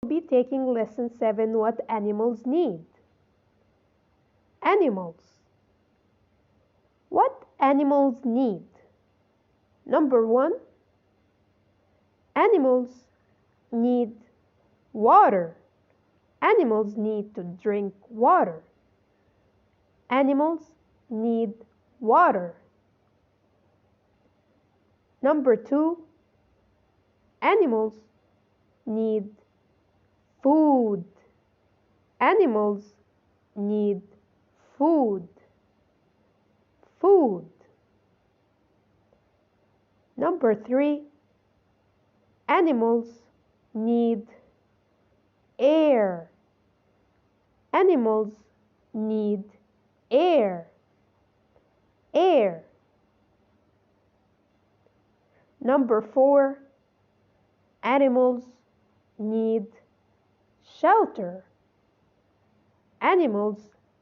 be taking lesson 7, what animals need. Animals. What animals need? Number 1, animals need water. Animals need to drink water. Animals need water. Number 2, animals need food. Animals need food. Food. Number 3, animals need air. Animals need air. Air. Number 4, animals need shelter. Animals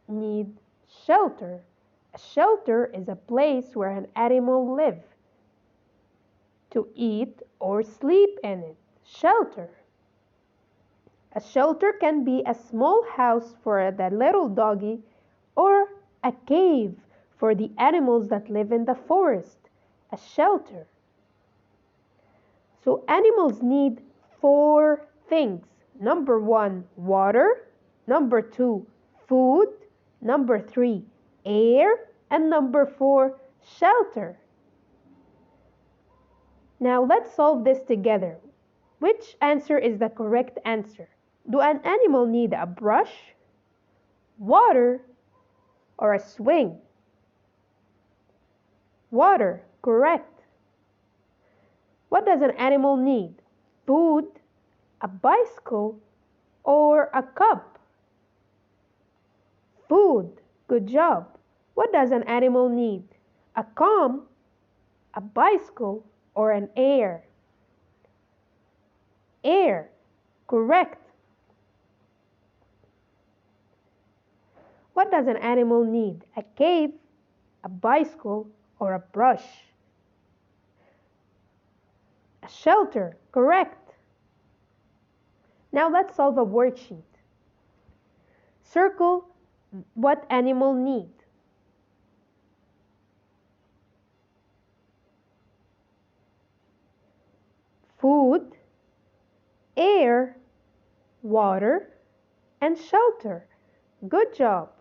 need shelter. A shelter is a place where an animal lives to eat or sleep in it. Shelter. A shelter can be a small house for the little doggy or a cave for the animals that live in the forest. A shelter. So animals need 4 things. Number 1, water. Number 2, food. Number 3, air. And number 4, shelter. Now let's solve this together. Which answer is the correct answer? Do an animal need a brush, water, or a swing? Water, correct. What does an animal need? Food, a bicycle, or a cup? Food, good job. What does an animal need? A comb, a bicycle, or an air? Air, correct. What does an animal need? A cave, a bicycle, or a brush? A shelter, correct. Now let's solve a worksheet. Circle what animal need. Food, air, water, and shelter. Good job.